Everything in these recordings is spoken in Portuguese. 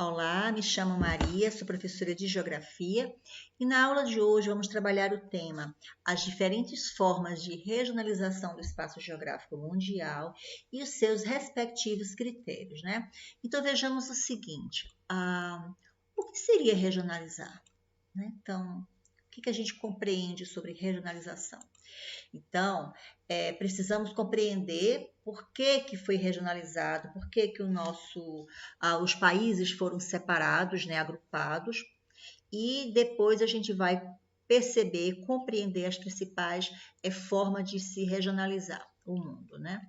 Olá, me chamo Maria, sou professora de Geografia e na aula de hoje vamos trabalhar o tema as diferentes formas de regionalização do espaço geográfico mundial e os seus respectivos critérios, né? Então vejamos o seguinte, o que seria regionalizar, né? Então, o que a gente compreende sobre regionalização? Então, precisamos compreender por que foi regionalizado, por que os países foram separados, né, agrupados, e depois a gente vai perceber, compreender as principais formas de se regionalizar o mundo, né?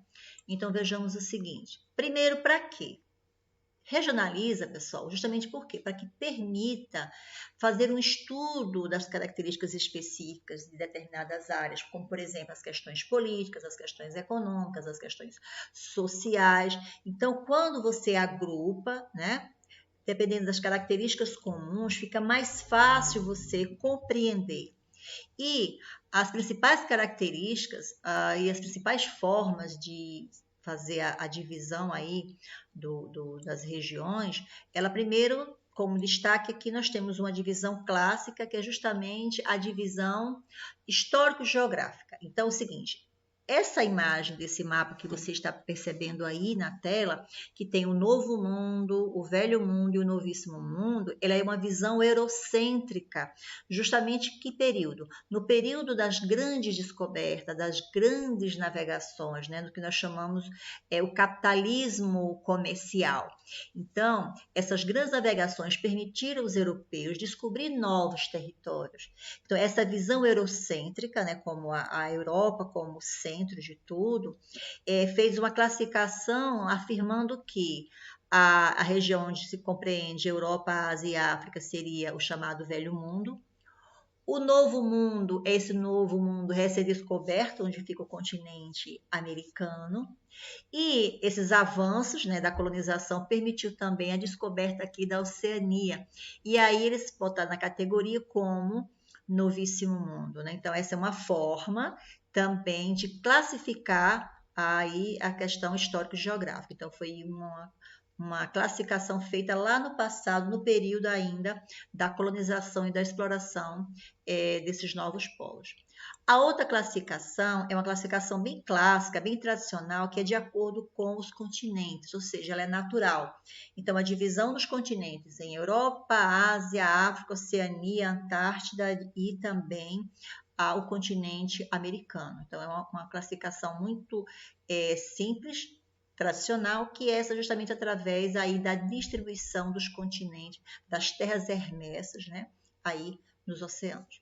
Então, vejamos o seguinte. Primeiro, para quê? Regionaliza, pessoal, justamente por quê? Para que permita fazer um estudo das características específicas de determinadas áreas, como, por exemplo, as questões políticas, as questões econômicas, as questões sociais. Então, quando você agrupa, né, dependendo das características comuns, fica mais fácil você compreender. E as principais características e as principais formas de fazer a divisão aí das regiões, ela primeiro, como destaque aqui, nós temos uma divisão clássica, que é justamente a divisão histórico-geográfica. Então, é o seguinte, essa imagem desse mapa que você está percebendo aí na tela, que tem o Novo Mundo, o Velho Mundo e o Novíssimo Mundo, ela é uma visão eurocêntrica. Justamente que período? No período das grandes descobertas, das grandes navegações, né, do que nós chamamos o capitalismo comercial. Então, essas grandes navegações permitiram aos europeus descobrir novos territórios. Então, essa visão eurocêntrica, né, como a Europa como centro de tudo, fez uma classificação afirmando que a região onde se compreende Europa, Ásia e África seria o chamado Velho Mundo. O Novo Mundo, esse Novo Mundo recém-descoberto, onde fica o continente americano. E esses avanços, né, da colonização permitiu também a descoberta aqui da Oceania. E aí eles botaram na categoria como Novíssimo Mundo, né? Então essa é uma forma também de classificar aí a questão histórico-geográfica. Então foi uma classificação feita lá no passado, no período ainda da colonização e da exploração desses novos polos. A outra classificação é uma classificação bem clássica, bem tradicional, que é de acordo com os continentes, ou seja, ela é natural. Então, a divisão dos continentes em Europa, Ásia, África, Oceania, Antártida e também o continente americano. Então, é uma classificação muito simples, tradicional, que é essa justamente através aí da distribuição dos continentes, das terras hermessas, né, aí nos oceanos.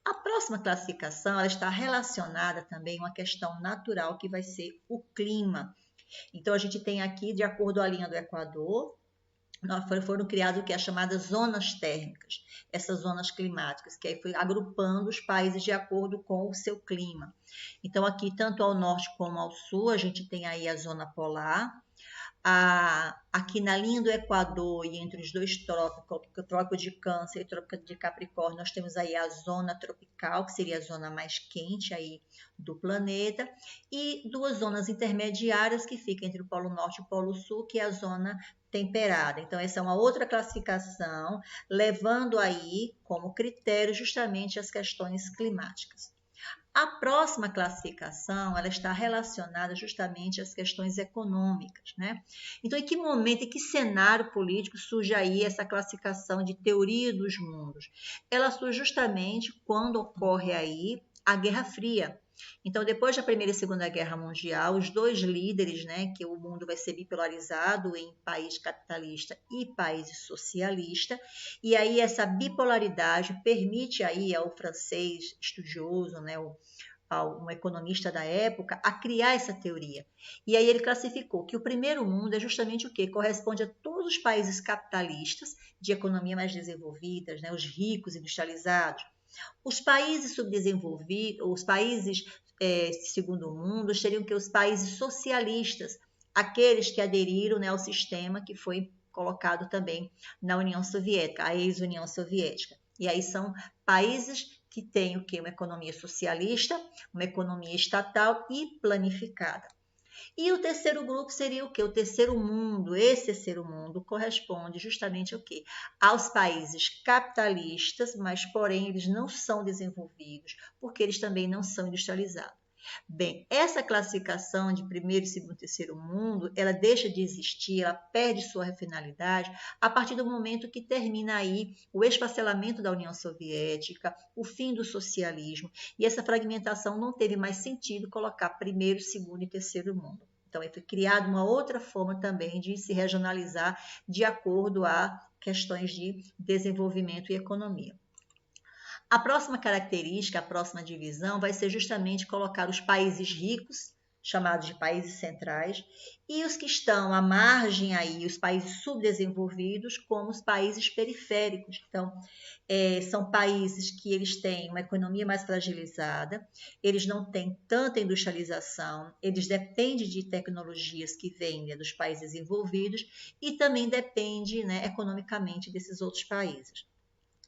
A próxima classificação ela está relacionada também a uma questão natural que vai ser o clima. Então, a gente tem aqui, de acordo com a linha do Equador, foram criadas o que é chamadas zonas térmicas, essas zonas climáticas, que aí foi agrupando os países de acordo com o seu clima. Então, aqui, tanto ao norte como ao sul, a gente tem aí a zona polar. Aqui na linha do Equador e entre os dois trópicos, o trópico de Câncer e o trópico de Capricórnio, nós temos aí a zona tropical, que seria a zona mais quente aí do planeta, e duas zonas intermediárias que ficam entre o Polo Norte e o Polo Sul, que é a zona temperada. Então, essa é uma outra classificação, levando aí como critério justamente as questões climáticas. A próxima classificação, ela está relacionada justamente às questões econômicas, né? Então, em que momento, em que cenário político surge aí essa classificação de teoria dos mundos? Ela surge justamente quando ocorre aí a Guerra Fria. Então, depois da Primeira e Segunda Guerra Mundial, os dois líderes, né, que o mundo vai ser bipolarizado em país capitalista e país socialista, e aí essa bipolaridade permite aí ao francês estudioso, né, um economista da época, a criar essa teoria. E aí ele classificou que o primeiro mundo é justamente o quê? Corresponde a todos os países capitalistas, de economia mais desenvolvidas, né, os ricos industrializados. Os países subdesenvolvidos, os países segundo mundo, seriam que os países socialistas, aqueles que aderiram, né, ao sistema que foi colocado também na União Soviética, a ex-União Soviética. E aí são países que têm o quê? Uma economia socialista, uma economia estatal e planificada. E o terceiro grupo seria o quê? O terceiro mundo. Esse terceiro mundo corresponde justamente ao quê? Aos países capitalistas, mas porém eles não são desenvolvidos, porque eles também não são industrializados. Bem, essa classificação de primeiro, segundo e terceiro mundo, ela deixa de existir, ela perde sua finalidade a partir do momento que termina aí o esfacelamento da União Soviética, o fim do socialismo, e essa fragmentação não teve mais sentido colocar primeiro, segundo e terceiro mundo. Então, foi criada uma outra forma também de se regionalizar de acordo a questões de desenvolvimento e economia. A próxima característica, a próxima divisão, vai ser justamente colocar os países ricos, chamados de países centrais, e os que estão à margem aí, os países subdesenvolvidos, como os países periféricos. Então, são países que eles têm uma economia mais fragilizada, eles não têm tanta industrialização, eles dependem de tecnologias que vêm, né, dos países desenvolvidos e também dependem, né, economicamente desses outros países.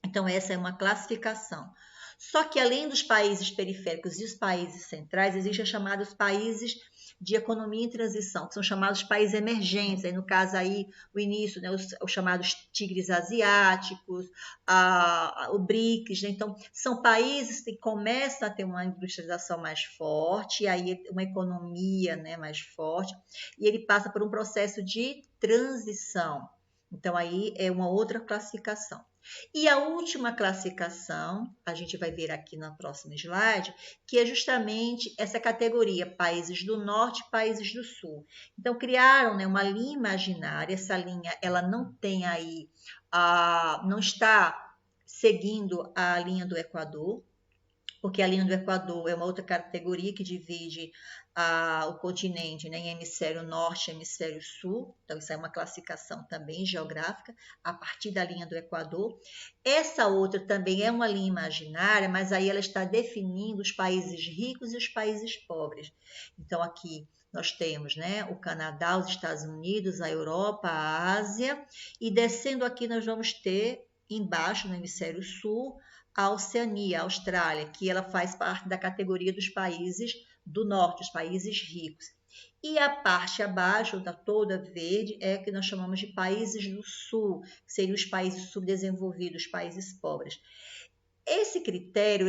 Então, essa é uma classificação. Só que, além dos países periféricos e os países centrais, existem os chamados países de economia em transição, que são chamados países emergentes. Aí, no caso, aí, o início, né, os chamados tigres asiáticos, o BRICS. Né? Então, são países que começam a ter uma industrialização mais forte, e aí uma economia, né, mais forte, e ele passa por um processo de transição. Então, aí é uma outra classificação. E a última classificação, a gente vai ver aqui na próxima slide, que é justamente essa categoria, países do norte e países do sul. Então, criaram, né, uma linha imaginária, essa linha ela não tem aí, não está seguindo a linha do Equador, porque a linha do Equador é uma outra categoria que divide o continente, né, em hemisfério norte e hemisfério sul. Então, isso é uma classificação também geográfica a partir da linha do Equador. Essa outra também é uma linha imaginária, mas aí ela está definindo os países ricos e os países pobres. Então, aqui nós temos, né, o Canadá, os Estados Unidos, a Europa, a Ásia, e descendo aqui nós vamos ter, embaixo, no hemisfério sul, a Oceania, a Austrália, que ela faz parte da categoria dos países do norte, os países ricos. E a parte abaixo, da toda verde, é que nós chamamos de países do sul, que seriam os países subdesenvolvidos, os países pobres. Esse critério,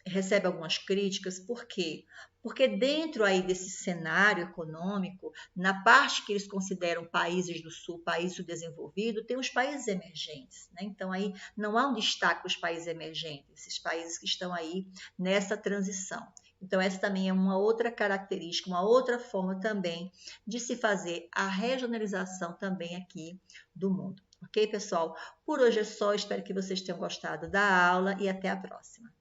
recebe algumas críticas, por quê? Porque dentro aí desse cenário econômico, na parte que eles consideram países do sul, país subdesenvolvido, tem os países emergentes, né? Então aí não há um destaque para os países emergentes, esses países que estão aí nessa transição. Então essa também é uma outra característica, uma outra forma também de se fazer a regionalização também aqui do mundo. Ok, pessoal? Por hoje é só, espero que vocês tenham gostado da aula e até a próxima.